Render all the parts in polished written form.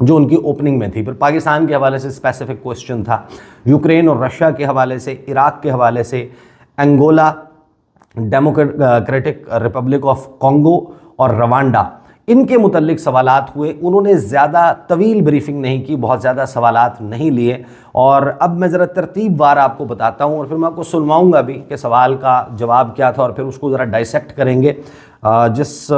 جو ان کی اوپننگ میں تھی. پھر پاکستان کے حوالے سے اسپیسیفک کوسچن تھا, یوکرین اور رشیا کے حوالے سے, عراق کے حوالے سے, Angola, democratic Republic of Congo اور روانڈا, ان کے متعلق سوالات ہوئے. انہوں نے زیادہ طویل بریفنگ نہیں کی, بہت زیادہ سوالات نہیں لیے. اور اب میں ذرا ترتیب وار آپ کو بتاتا ہوں اور پھر میں آپ کو سنواؤں گا بھی کہ سوال کا جواب کیا تھا, اور پھر اس کو ذرا ڈائسیکٹ کریں گے. جس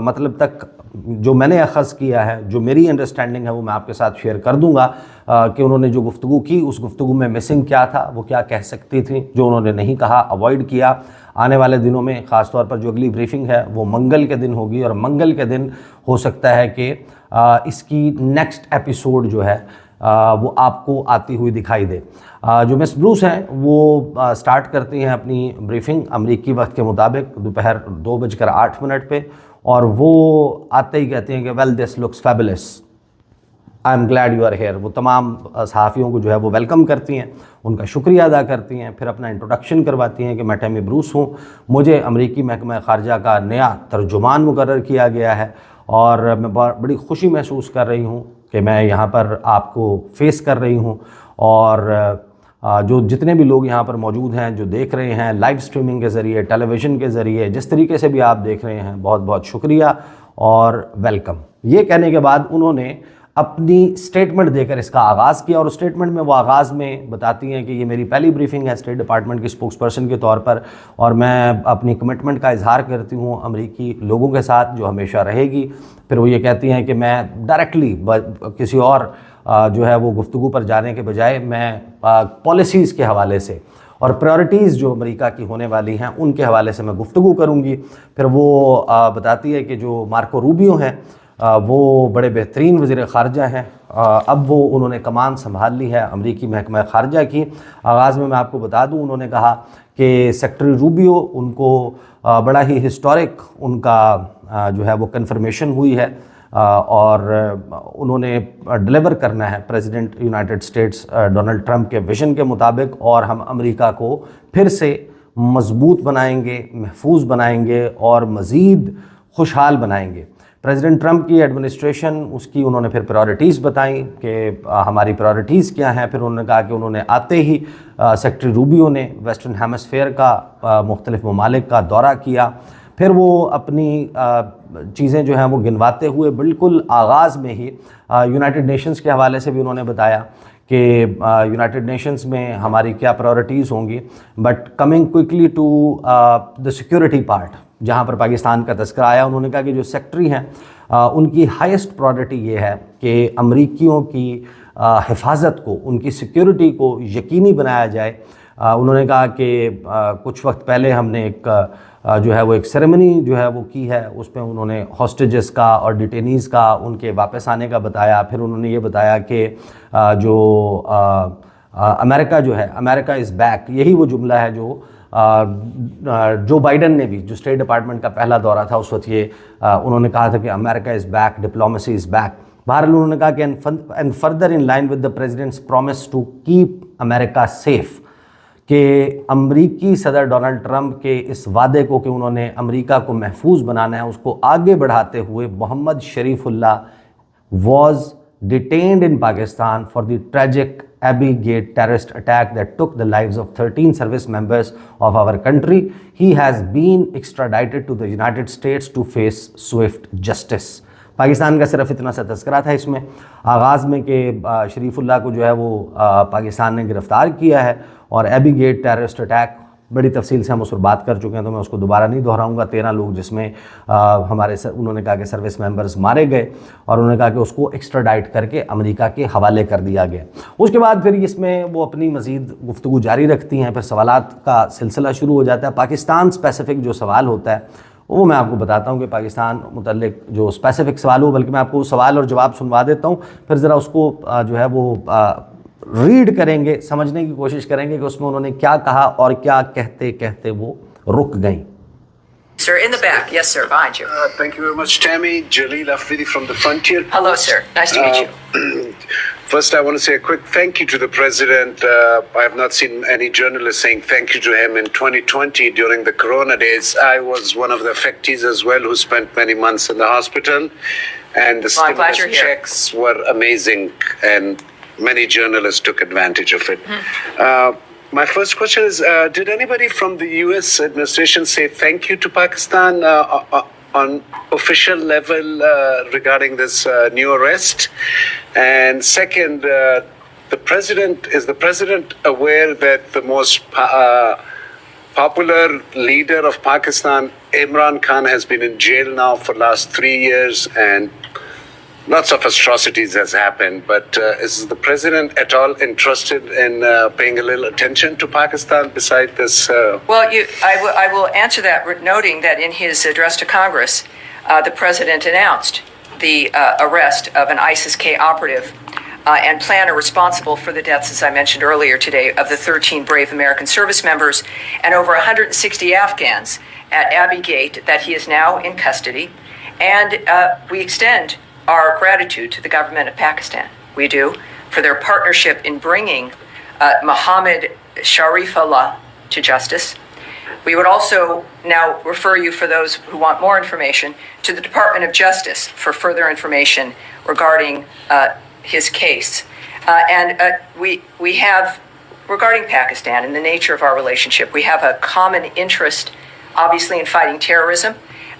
مطلب تک جو میں نے اخذ کیا ہے, جو میری انڈرسٹینڈنگ ہے, وہ میں آپ کے ساتھ شیئر کر دوں گا کہ انہوں نے جو گفتگو کی اس گفتگو میں مسنگ کیا تھا, وہ کیا کہہ سکتی تھیں, جو انہوں نے نہیں کہا, اوائڈ کیا. آنے والے دنوں میں خاص طور پر جو اگلی بریفنگ ہے وہ منگل کے دن ہوگی, اور منگل کے دن ہو سکتا ہے کہ اس کی نیکسٹ ایپیسوڈ جو ہے وہ آپ کو آتی ہوئی دکھائی دے. جو مس بروس ہیں وہ سٹارٹ کرتی ہیں اپنی بریفنگ امریکی وقت کے مطابق دوپہر 2:08 پہ, اور وہ آتے ہی کہتے ہیں کہ well this looks fabulous, I am glad you are here. وہ تمام صحافیوں کو جو ہے وہ ویلکم کرتی ہیں, ان کا شکریہ ادا کرتی ہیں, پھر اپنا انٹروڈکشن کرواتی ہیں کہ میں ٹیمی بروس ہوں, مجھے امریکی محکمہ خارجہ کا نیا ترجمان مقرر کیا گیا ہے, اور میں بڑی خوشی محسوس کر رہی ہوں کہ میں یہاں پر آپ کو فیس کر رہی ہوں. اور جو جتنے بھی لوگ یہاں پر موجود ہیں, جو دیکھ رہے ہیں لائیو سٹریمنگ کے ذریعے, ٹیلی ویژن کے ذریعے, جس طریقے سے بھی آپ دیکھ رہے ہیں, بہت بہت شکریہ اور ویلکم. یہ کہنے کے بعد انہوں نے اپنی سٹیٹمنٹ دے کر اس کا آغاز کیا, اور سٹیٹمنٹ میں وہ آغاز میں بتاتی ہیں کہ یہ میری پہلی بریفنگ ہے اسٹیٹ ڈپارٹمنٹ کی اسپوکس پرسن کے طور پر, اور میں اپنی کمٹمنٹ کا اظہار کرتی ہوں امریکی لوگوں کے ساتھ جو ہمیشہ رہے گی. پھر وہ یہ کہتی ہیں کہ میں ڈائریکٹلی کسی اور جو ہے وہ گفتگو پر جانے کے بجائے میں پالیسیز کے حوالے سے اور پریورٹیز جو امریکہ کی ہونے والی ہیں ان کے حوالے سے میں گفتگو کروں گی. پھر وہ بتاتی ہے کہ جو مارکو روبیو ہیں وہ بڑے بہترین وزیر خارجہ ہیں, اب وہ انہوں نے کمان سنبھال لی ہے امریکی محکمہ خارجہ کی. آغاز میں آپ کو بتا دوں, انہوں نے کہا کہ سیکٹری روبیو ان کو بڑا ہی ہسٹورک ان کا جو ہے وہ کنفرمیشن ہوئی ہے, اور انہوں نے ڈیلیور کرنا ہے president United States Donald Trump کے ویژن کے مطابق, اور ہم امریکہ کو پھر سے مضبوط بنائیں گے, محفوظ بنائیں گے اور مزید خوشحال بنائیں گے. پریزیڈنٹ ٹرمپ کی ایڈمنسٹریشن, اس کی انہوں نے پھر پرائورٹیز بتائیں کہ ہماری پرائورٹیز کیا ہیں. پھر انہوں نے کہا کہ انہوں نے آتے ہی سیکٹری روبیو نے ویسٹرن ہیمسفیئر کا مختلف ممالک کا دورہ کیا. پھر وہ اپنی چیزیں جو ہیں وہ گنواتے ہوئے بالکل آغاز میں ہی یونائٹڈ نیشنز کے حوالے سے بھی انہوں نے بتایا کہ یونائٹڈ نیشنز میں ہماری کیا پرائورٹیز ہوں گی. But coming quickly to the security part, جہاں پر پاکستان کا تذکرہ آیا, انہوں نے کہا کہ جو سیکٹری ہیں ان کی ہائیسٹ پرائورٹی یہ ہے کہ امریکیوں کی حفاظت کو, ان کی سیکورٹی کو یقینی بنایا جائے. انہوں نے کہا کہ کچھ وقت پہلے ہم نے ایک جو ہے وہ ایک سیریمنی جو ہے وہ کی ہے, اس میں انہوں نے ہاسٹیجز کا اور ڈیٹینیز کا ان کے واپس آنے کا بتایا. پھر انہوں نے یہ بتایا کہ جو امریکہ جو ہے, امریکہ از بیک, یہی وہ جملہ ہے جو جو بائیڈن نے بھی, جو اسٹیٹ ڈپارٹمنٹ کا پہلا دورہ تھا اس وقت, یہ انہوں نے کہا تھا کہ America is back, diplomacy is back. بہرحال انہوں نے کہا کہ and further in line with the president's promise to keep America safe, کہ امریکی صدر ڈونلڈ ٹرمپ کے اس وعدے کو کہ انہوں نے امریکہ کو محفوظ بنانا ہے, اس کو آگے بڑھاتے ہوئے Muhammad Sharif Ullah was detained in Pakistan for the tragic Abbey Gate terrorist attack that took the lives of 13 service members of our country. He has been extradited to the United States to face swift justice. Pakistan کا صرف اتنا سا تذکرہ تھا اس میں آغاز میں کہ شریف اللہ کو جو ہے وہ پاکستان نے گرفتار کیا ہے, اور ایبی گیٹ ٹیررسٹ اٹیک بڑی تفصیل سے ہم اس پر بات کر چکے ہیں, تو میں اس کو دوبارہ نہیں دہراؤں گا. 13 لوگ جس میں ہمارے انہوں نے کہا کہ سروس ممبرز مارے گئے, اور انہوں نے کہا کہ اس کو ایکسٹراڈائٹ کر کے امریکہ کے حوالے کر دیا گیا. اس کے بعد پھر اس میں وہ اپنی مزید گفتگو جاری رکھتی ہیں, پھر سوالات کا سلسلہ شروع ہو جاتا ہے. پاکستان اسپیسیفک جو سوال ہوتا ہے وہ میں آپ کو بتاتا ہوں کہ پاکستان متعلق جو اسپیسیفک سوال ہو, بلکہ میں آپ کو سوال اور جواب سنوا دیتا ہوں, پھر ذرا اس کو جو ہے وہ ریڈ کریں گے, سمجھنے کی کوشش کریں گے کہ اس میں انہوں نے کیا کہا اور کیا کہتے کہتے وہ رک گئیں. Sir, in the back. Yes, sir, behind you. Thank you very much, Tammy. Jaleel Afridi from The Frontier. Hello, sir. Nice to meet you. First, I want to say a quick thank you to the president. I have not seen any journalist saying thank you to him in 2020 during the corona days. I was one of the affectees as well who spent many months in the hospital. And the Well, I'm glad stimulus you're here. checks were amazing, and many journalists took advantage of it. My first question is, did anybody from the U.S. administration say thank you to Pakistan on official level regarding this new arrest? And second, the president aware that the most popular leader of Pakistan, Imran Khan, has been in jail now for last 3 years, and lots of atrocities has happened, but is the president at all interested in paying a little attention to Pakistan beside this? Well, I will answer that, noting that in his address to Congress, the president announced the arrest of an ISIS-K operative and planner responsible for the deaths, as I mentioned earlier today, of the 13 brave American service members and over 160 Afghans at Abbey Gate, that he is now in custody. And we extend our gratitude to the government of Pakistan. We do, for their partnership in bringing Mohammed Sharifullah to justice. We would also now refer you, for those who want more information, to the Department of Justice for further information regarding his case. And we have, regarding Pakistan and the nature of our relationship, we have a common interest, obviously, in fighting terrorism,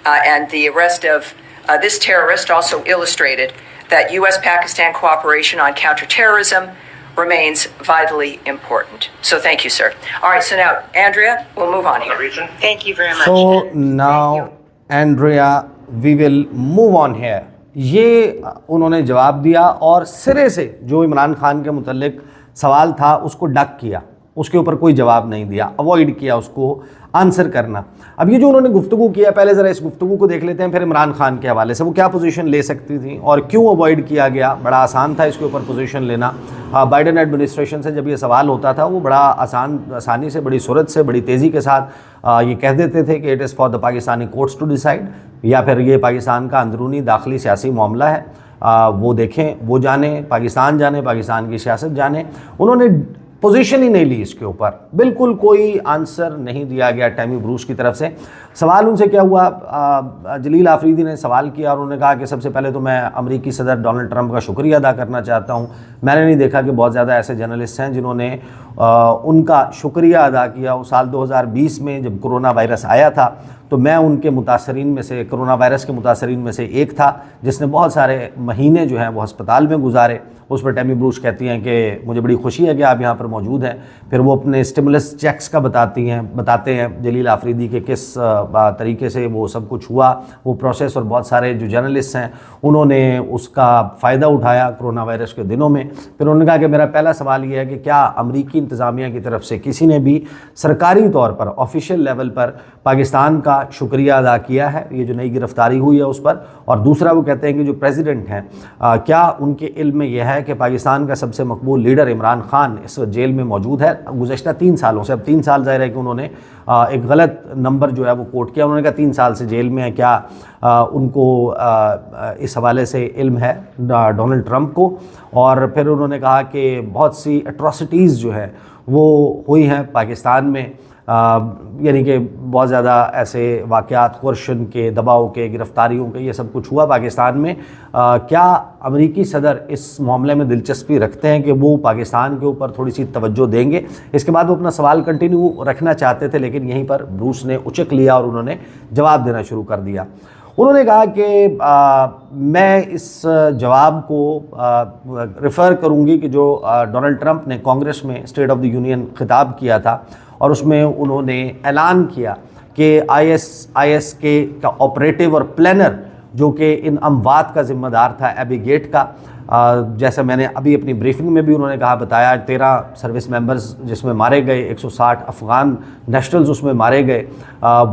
and the arrest of this terrorist also illustrated that U.S.-Pakistan cooperation on counterterrorism remains vitally important. So thank you, sir. All right, so now, Andrea, we'll move on here. Thank you very much. So now, Andrea, we will move on here. یہ انہوں نے جواب دیا اور سرے سے جو عمران خان کے متعلق سوال تھا اس کو ڈک کیا، اس کے اوپر کوئی جواب نہیں دیا، اوائڈ کیا اس کو آنسر کرنا. اب یہ جو انہوں نے گفتگو کیا، پہلے ذرا اس گفتگو کو دیکھ لیتے ہیں، پھر عمران خان کے حوالے سے وہ کیا پوزیشن لے سکتی تھیں اور کیوں اوائڈ کیا گیا. بڑا آسان تھا اس کے اوپر پوزیشن لینا. بائیڈن ایڈمنسٹریشن سے جب یہ سوال ہوتا تھا وہ بڑا آسانی سے، بڑی سرعت سے، بڑی تیزی کے ساتھ یہ کہہ دیتے تھے کہ it is for the Pakistani courts to decide, یا پھر یہ پاکستان کا اندرونی داخلی سیاسی معاملہ ہے، وہ دیکھیں، وہ جانیں، پاکستان جانے، پاکستان کی سیاست جانے. انہوں نے پوزیشن ہی نہیں لی اس کے اوپر، بالکل کوئی آنسر نہیں دیا گیا ٹیمی بروس کی طرف سے. سوال ان سے کیا ہوا، جلیل آفریدی نے سوال کیا اور انہوں نے کہا کہ سب سے پہلے تو میں امریکی صدر ڈونلڈ ٹرمپ کا شکریہ ادا کرنا چاہتا ہوں. میں نے نہیں دیکھا کہ بہت زیادہ ایسے جرنلسٹ ہیں جنہوں نے ان کا شکریہ ادا کیا. وہ سال 2020 میں جب کرونا وائرس آیا تھا تو میں ان کے متاثرین میں سے، کرونا وائرس کے متاثرین میں سے ایک تھا جس نے بہت سارے مہینے جو ہیں وہ ہسپتال میں گزارے. اس پر ٹیمی بروس کہتی ہیں کہ مجھے بڑی خوشی ہے کہ آپ یہاں پر موجود ہیں. پھر وہ اپنے اسٹیمولس چیکس کا بتاتے ہیں جلیل آفریدی کے کس طریقے سے وہ سب کچھ ہوا، وہ پروسیس، اور بہت سارے جو جرنلسٹ ہیں انہوں نے اس کا فائدہ اٹھایا کرونا وائرس کے دنوں میں. پھر انہوں نے کہا کہ میرا پہلا سوال یہ ہے کہ کیا امریکی انتظامیہ کی طرف سے کسی نے بھی سرکاری طور پر، آفیشیل لیول پر پاکستان کا شکریہ ادا کیا ہے یہ جو نئی گرفتاری ہوئی ہے اس پر. اور دوسرا وہ کہتے ہیں کہ جو پریزیڈنٹ ہیں کیا ان کے علم میں یہ ہے کہ پاکستان کا سب سے مقبول لیڈر عمران خان اس وقت جیل میں موجود ہے گزشتہ 3 سالوں سے. اب 3 سال ظاہر ہے کہ انہوں نے ایک غلط نمبر جو ہے وہ کوٹ کیا. انہوں نے کہا 3 سال سے جیل میں ہے، کیا ان کو اس حوالے سے علم ہے ڈونلڈ ٹرمپ کو. اور پھر انہوں نے کہا کہ بہت سی اٹراسٹیز جو ہے وہ ہوئی ہیں پاکستان میں، یعنی کہ بہت زیادہ ایسے واقعات، کورشن کے، دباؤ کے، گرفتاریوں کے، یہ سب کچھ ہوا پاکستان میں. کیا امریکی صدر اس معاملے میں دلچسپی رکھتے ہیں کہ وہ پاکستان کے اوپر تھوڑی سی توجہ دیں گے؟ اس کے بعد وہ اپنا سوال کنٹینیو رکھنا چاہتے تھے لیکن یہیں پر بروس نے اچک لیا اور انہوں نے جواب دینا شروع کر دیا. انہوں نے کہا کہ میں اس جواب کو ریفر کروں گی کہ جو ڈونلڈ ٹرمپ نے کانگریس میں اسٹیٹ آف دی یونین خطاب کیا تھا اور اس میں انہوں نے اعلان کیا کہ آئی ایس کے کا آپریٹو اور پلانر جو کہ ان اموات کا ذمہ دار تھا ایبی گیٹ کا، جیسا میں نے ابھی اپنی بریفنگ میں بھی انہوں نے کہا، بتایا 13 سروس ممبرز جس میں مارے گئے، 160 افغان نیشنلز اس میں مارے گئے،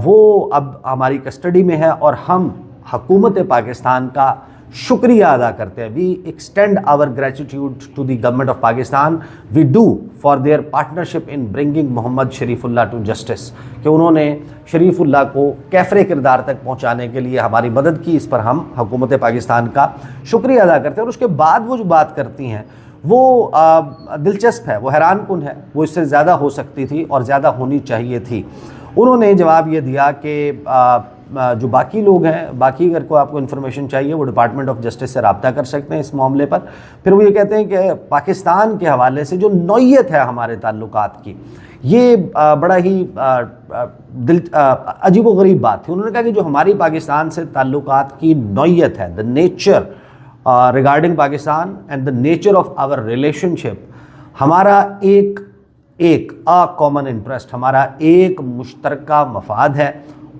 وہ اب ہماری کسٹڈی میں ہے اور ہم حکومت پاکستان کا شکریہ ادا کرتے ہیں. We extend our gratitude to the government of Pakistan, we do for their partnership in bringing Muhammad Sharif Ullah to justice, کہ انہوں نے شریف اللہ کو کیفر کردار تک پہنچانے کے لیے ہماری مدد کی. اس پر ہم حکومت پاکستان کا شکریہ ادا کرتے ہیں. اور اس کے بعد وہ جو بات کرتی ہیں وہ دلچسپ ہے، وہ حیران کن ہے، وہ اس سے زیادہ ہو سکتی تھی اور زیادہ ہونی چاہیے تھی۔ انہوں نے جواب یہ دیا کہ جو باقی لوگ ہیں، باقی اگر کو آپ کو انفارمیشن چاہیے وہ ڈپارٹمنٹ آف جسٹس سے رابطہ کر سکتے ہیں اس معاملے پر۔ پھر وہ یہ کہتے ہیں کہ پاکستان کے حوالے سے جو نوعیت ہے ہمارے تعلقات کی، یہ بڑا ہی عجیب و غریب بات تھی۔ انہوں نے کہا کہ جو ہماری پاکستان سے تعلقات کی نوعیت ہے، the nature regarding Pakistan and the nature of our relationship، ہمارا ایک کامن انٹرسٹ، ہمارا ایک مشترکہ مفاد ہے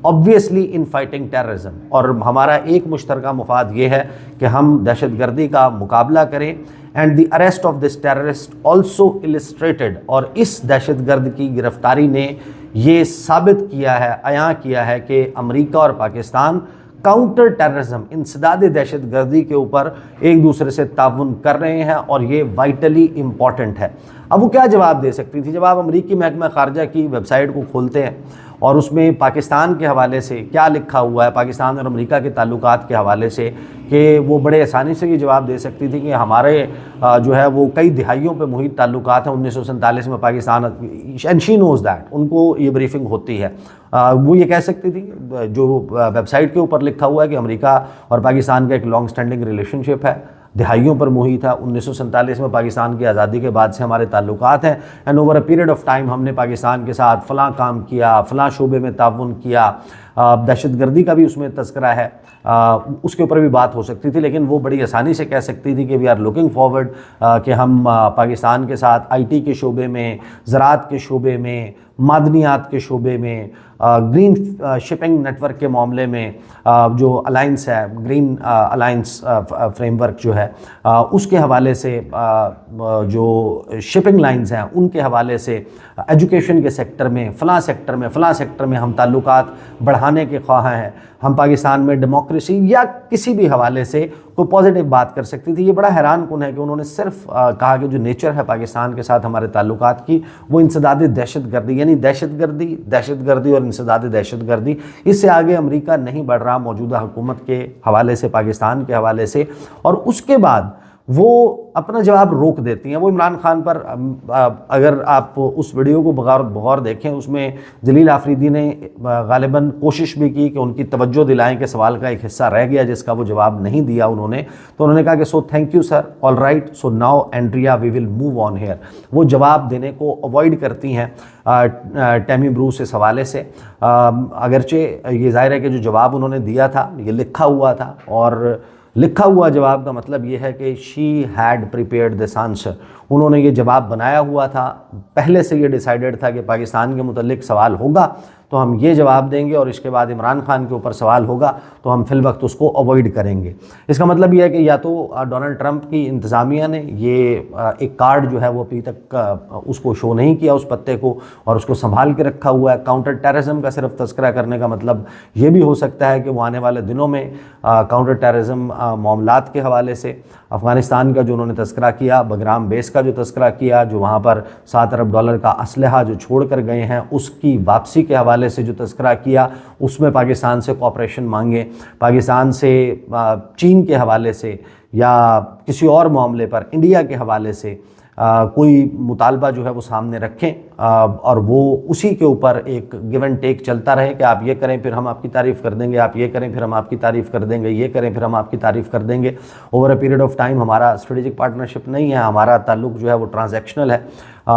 obviously in fighting terrorism، اور ہمارا ایک مشترکہ مفاد یہ ہے کہ ہم دہشت گردی کا مقابلہ کریں، and the arrest of this terrorist also illustrated، اور اس دہشت گرد کی گرفتاری نے یہ ثابت کیا ہے، عیاں کیا ہے کہ امریکہ اور پاکستان کاؤنٹر ٹیررزم، انسداد دہشت گردی کے اوپر ایک دوسرے سے تعاون کر رہے ہیں، اور یہ وائٹلی امپورٹنٹ ہے۔ اب وہ کیا جواب دے سکتی تھی؟ جب آپ امریکی محکمہ خارجہ کی ویب سائٹ کو کھولتے ہیں اور اس میں پاکستان کے حوالے سے کیا لکھا ہوا ہے، پاکستان اور امریکہ کے تعلقات کے حوالے سے، کہ وہ بڑے آسانی سے یہ جواب دے سکتی تھی کہ ہمارے جو ہے وہ کئی دہائیوں پہ محیط تعلقات ہیں 1947 میں Pakistan, and she knows that, ان کو یہ بریفنگ ہوتی ہے۔ وہ یہ کہہ سکتی تھی جو ویب سائٹ کے اوپر لکھا ہوا ہے کہ امریکہ اور پاکستان کا ایک لانگ سٹینڈنگ ریلیشن شپ ہے، دہائیوں پر محیط ہے، 1947 میں پاکستان کی آزادی کے بعد سے ہمارے تعلقات ہیں، and over a period of time ہم نے پاکستان کے ساتھ فلاں کام کیا، فلاں شعبے میں تعاون کیا، دہشت گردی کا بھی اس میں تذکرہ ہے، اس کے اوپر بھی بات ہو سکتی تھی۔ لیکن وہ بڑی آسانی سے کہہ سکتی تھی کہ وی آر لوکنگ فارورڈ، کہ ہم پاکستان کے ساتھ آئی ٹی کے شعبے میں، زراعت کے شعبے میں، معدنیات کے شعبے میں، گرین شپنگ نیٹ ورک کے معاملے میں جو الائنس ہے، گرین الائنس فریم ورک جو ہے، اس کے حوالے سے، جو شپنگ لائنز ہیں ان کے حوالے سے، ایجوکیشن کے سیکٹر میں، فلاں سیکٹر میں ہم تعلقات بڑھانے کے خواہاں ہیں، ہم پاکستان میں ڈیموکریسی یا کسی بھی حوالے سے کوئی پازیٹیو بات کر سکتی تھی۔ یہ بڑا حیران کن ہے کہ انہوں نے صرف کہا کہ جو نیچر ہے پاکستان کے ساتھ ہمارے تعلقات کی، وہ انسداد دہشت گردی، یعنی دہشت گردی اور انسداد دہشت گردی، اس سے آگے امریکہ نہیں بڑھ رہا موجودہ حکومت کے حوالے سے، پاکستان کے حوالے سے۔ اور اس کے بعد وہ اپنا جواب روک دیتی ہیں۔ وہ عمران خان پر، اگر آپ اس ویڈیو کو بغور دیکھیں، اس میں جلیل آفریدی نے غالباً کوشش بھی کی کہ ان کی توجہ دلائیں کہ سوال کا ایک حصہ رہ گیا جس کا وہ جواب نہیں دیا انہوں نے، تو انہوں نے کہا کہ so thank you sir, all right, so now Andrea we will move on here. وہ جواب دینے کو اوائڈ کرتی ہیں ٹیمی بروس اس حوالے سے، اگرچہ یہ ظاہر ہے کہ جو جواب انہوں نے دیا تھا یہ لکھا ہوا تھا، اور لکھا ہوا جواب کا مطلب یہ ہے کہ she had prepared this answer, انہوں نے یہ جواب بنایا ہوا تھا، پہلے سے یہ ڈیسائیڈڈ تھا کہ پاکستان کے متعلق سوال ہوگا تو ہم یہ جواب دیں گے، اور اس کے بعد عمران خان کے اوپر سوال ہوگا تو ہم فی الوقت اس کو اوائڈ کریں گے۔ اس کا مطلب یہ ہے کہ یا تو ڈونلڈ ٹرمپ کی انتظامیہ نے یہ ایک کارڈ جو ہے وہ ابھی تک اس کو شو نہیں کیا، اس پتے کو، اور اس کو سنبھال کے رکھا ہوا ہے۔ کاؤنٹر ٹیررزم کا صرف تذکرہ کرنے کا مطلب یہ بھی ہو سکتا ہے کہ وہ آنے والے دنوں میں کاؤنٹر ٹیررزم معاملات کے حوالے سے افغانستان کا جو انہوں نے تذکرہ کیا، بگرام بیس کا جو تذکرہ کیا، جو وہاں پر $7 ارب کا اسلحہ جو چھوڑ کر گئے ہیں اس کی واپسی کے حوالے سے جو تذکرہ کیا، اس میں پاکستان سے کوآپریشن مانگے، پاکستان سے چین کے حوالے سے یا کسی اور معاملے پر انڈیا کے حوالے سے کوئی مطالبہ جو ہے وہ سامنے رکھیں، اور وہ اسی کے اوپر ایک گیو اینڈ ٹیک چلتا رہے کہ آپ یہ کریں پھر ہم آپ کی تعریف کر دیں گے، آپ یہ کریں پھر ہم آپ کی تعریف کر دیں گے، یہ کریں پھر ہم آپ کی تعریف کر دیں گے۔ Over a period of time ہمارا اسٹریٹجک پارٹنرشپ نہیں ہے، ہمارا تعلق جو ہے وہ ٹرانزیکشنل ہے،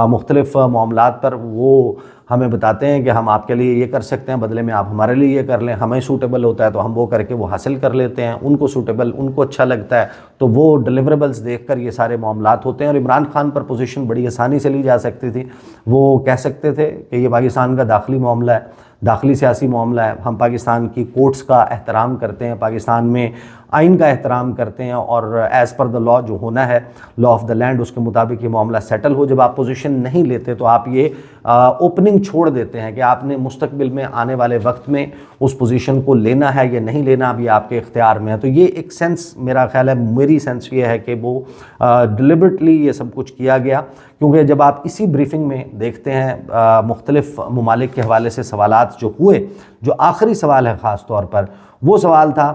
مختلف معاملات پر وہ ہمیں بتاتے ہیں کہ ہم آپ کے لیے یہ کر سکتے ہیں، بدلے میں آپ ہمارے لیے یہ کر لیں، ہمیں سوٹیبل ہوتا ہے تو ہم وہ کر کے وہ حاصل کر لیتے ہیں، ان کو سوٹیبل، ان کو اچھا لگتا ہے تو وہ ڈیلیوریبلز دیکھ کر یہ سارے معاملات ہوتے ہیں۔ اور عمران خان پر پوزیشن بڑی آسانی سے لی جا سکتی تھی، وہ کہہ سکتے تھے کہ یہ پاکستان کا داخلی معاملہ ہے، داخلی سیاسی معاملہ ہے، ہم پاکستان کی کورٹس کا احترام کرتے ہیں، پاکستان میں آئین کا احترام کرتے ہیں، اور ایز پر دا لا جو ہونا ہے، لا آف دا لینڈ، اس کے مطابق یہ معاملہ سیٹل ہو۔ جب آپ پوزیشن نہیں لیتے تو آپ یہ اوپننگ چھوڑ دیتے ہیں کہ آپ نے مستقبل میں آنے والے وقت میں اس پوزیشن کو لینا ہے یا نہیں لینا، ابھی آپ کے اختیار میں ہے۔ تو یہ ایک سینس، میرا خیال ہے، میری سینس یہ ہے کہ وہ ڈیلیبریٹلی یہ سب کچھ کیا گیا، کیونکہ جب آپ اسی بریفنگ میں دیکھتے ہیں مختلف ممالک کے حوالے سے سوالات جو ہوئے، جو آخری سوال ہے خاص طور پر، وہ سوال تھا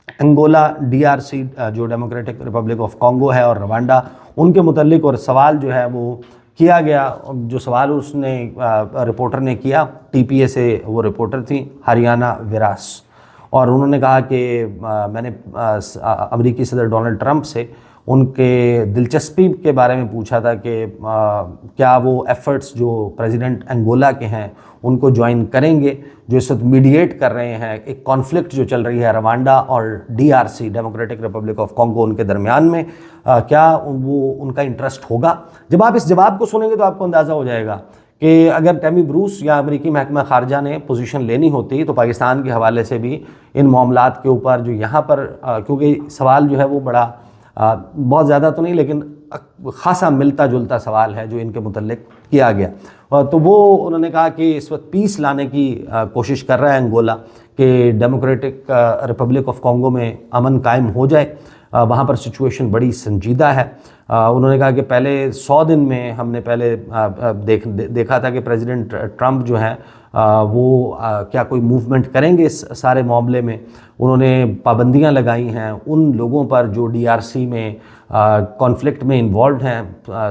انگولا DRC جو ڈیموکریٹک ریپبلک آف کانگو ہے اور روانڈا ان کے متعلق، اور سوال جو ہے وہ کیا گیا. جو سوال اس نے رپورٹر نے کیا TPA سے، وہ رپورٹر تھیں ہریانہ وراس، اور انہوں نے کہا کہ میں نے امریکی صدر ڈونلڈ ٹرمپ سے ان کے دلچسپی کے بارے میں پوچھا تھا کہ کیا وہ ایفرٹس جو پریزیڈنٹ انگولا کے ہیں ان کو جوائن کریں گے، جو اس وقت میڈیٹ کر رہے ہیں ایک کانفلکٹ جو چل رہی ہے روانڈا اور DRC Democratic Republic of Congo ان کے درمیان میں، کیا وہ ان کا انٹرسٹ ہوگا. جب آپ اس جواب کو سنیں گے تو آپ کو اندازہ ہو جائے گا کہ اگر ٹیمی بروس یا امریکی محکمہ خارجہ نے پوزیشن لینی ہوتی تو پاکستان کے حوالے سے بھی ان معاملات کے اوپر جو یہاں پر، کیونکہ سوال جو ہے وہ بڑا بہت زیادہ تو نہیں لیکن خاصا ملتا جلتا سوال ہے جو ان کے متعلق کیا گیا، تو وہ انہوں نے کہا کہ اس وقت پیس لانے کی کوشش کر رہا ہے انگولا کہ ڈیموکریٹک ریپبلک آف کانگو میں امن قائم ہو جائے. وہاں پر سچویشن بڑی سنجیدہ ہے. انہوں نے کہا کہ پہلے 100 دن میں ہم نے پہلے دیکھا تھا کہ پریزیڈنٹ ٹرمپ جو ہیں وہ کیا کوئی موومنٹ کریں گے اس سارے معاملے میں. انہوں نے پابندیاں لگائی ہیں ان لوگوں پر جو DRC میں کانفلکٹ میں انوالوڈ ہیں.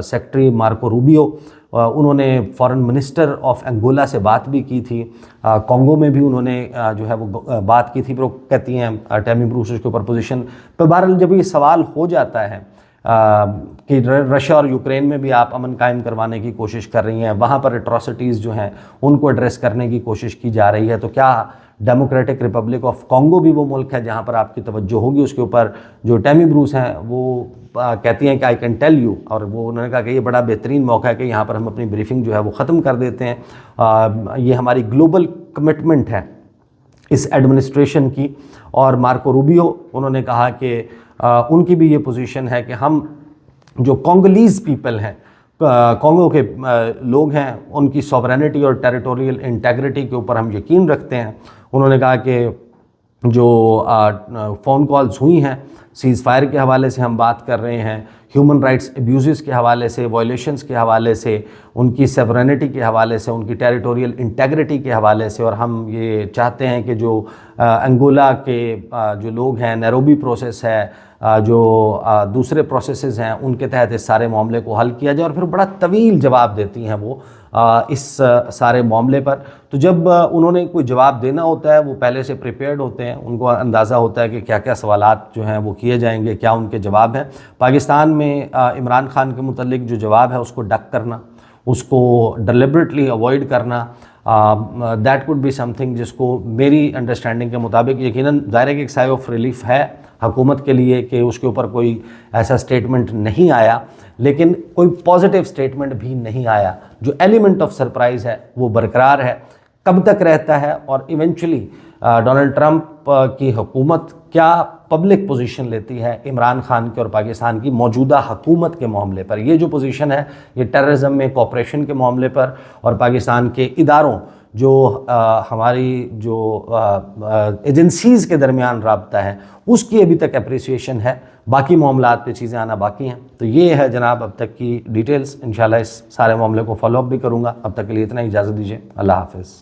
سیکٹری مارکو روبیو، انہوں نے فارن منسٹر آف انگولا سے بات بھی کی تھی. کانگو میں بھی انہوں نے جو ہے وہ بات کی تھی، پر وہ کہتی ہیں ٹیمی بروس کے اوپر پوزیشن پہ. بہرحال جب یہ سوال ہو جاتا ہے کہ رشیا اور یوکرین میں بھی آپ امن قائم کروانے کی کوشش کر رہی ہیں، وہاں پر اٹراسٹیز جو ہیں ان کو ایڈریس کرنے کی کوشش کی جا رہی ہے، تو کیا ڈیموکریٹک ریپبلک آف کانگو بھی وہ ملک ہے جہاں پر آپ کی توجہ ہوگی؟ اس کے اوپر جو ٹیمی بروس ہیں وہ کہتی ہیں کہ آئی کین ٹیل یو، اور وہ انہوں نے کہا کہ یہ بڑا بہترین موقع ہے کہ یہاں پر ہم اپنی بریفنگ جو ہے وہ ختم کر دیتے ہیں. یہ ہماری گلوبل کمٹمنٹ ہے اس ایڈمنسٹریشن کی. اور مارکو روبیو انہوں نے کہا کہ ان کی بھی یہ پوزیشن ہے کہ ہم جو کانگولیز پیپل ہیں، کانگو کے لوگ ہیں، ان کی سوورینٹی اور ٹیریٹوریل انٹیگریٹی کے اوپر ہم یقین رکھتے ہیں. انہوں نے کہا کہ جو فون کالز ہوئی ہیں سیز فائر کے حوالے سے ہم بات کر رہے ہیں، ہیومن رائٹس ایبیوزز کے حوالے سے، وائلیشنز کے حوالے سے، ان کی سیورینٹی کے حوالے سے، ان کی ٹیریٹوریل انٹیگریٹی کے حوالے سے، اور ہم یہ چاہتے ہیں کہ جو انگولا کے جو لوگ ہیں، نیروبی پروسیس ہے، جو دوسرے پروسیسز ہیں، ان کے تحت اس سارے معاملے کو حل کیا جائے. اور پھر بڑا طویل جواب دیتی ہیں وہ اس سارے معاملے پر. تو جب انہوں نے کوئی جواب دینا ہوتا ہے وہ پہلے سے پریپیئرڈ ہوتے ہیں، ان کو اندازہ ہوتا ہے کہ کیا کیا سوالات جو ہیں وہ کیے جائیں گے، کیا ان کے جواب ہیں. پاکستان میں عمران خان کے متعلق جو جواب ہے اس کو ڈک کرنا، اس کو ڈیلیبریٹلی اوائڈ کرنا، that could be something جس کو میری انڈرسٹینڈنگ کے مطابق یقیناً ظاہر ہے کہ ایک سائے آف ریلیف ہے حکومت کے لیے کہ اس کے اوپر کوئی ایسا سٹیٹمنٹ نہیں آیا، لیکن کوئی پازیٹیو سٹیٹمنٹ بھی نہیں آیا. جو ایلیمنٹ آف سرپرائز ہے وہ برقرار ہے. کب تک رہتا ہے اور ایونچولی ڈونلڈ ٹرمپ کی حکومت کیا پبلک پوزیشن لیتی ہے عمران خان کے اور پاکستان کی موجودہ حکومت کے معاملے پر. یہ جو پوزیشن ہے یہ ٹیررزم میں کوآپریشن کے معاملے پر اور پاکستان کے اداروں جو ہماری جو ایجنسیز کے درمیان رابطہ ہے اس کی ابھی تک اپریسیشن ہے. باقی معاملات پہ چیزیں آنا باقی ہیں. تو یہ ہے جناب اب تک کی ڈیٹیلز. انشاءاللہ اس سارے معاملے کو فالو اپ بھی کروں گا. اب تک کے لیے اتنا ہی، اجازت دیجیے. اللہ حافظ.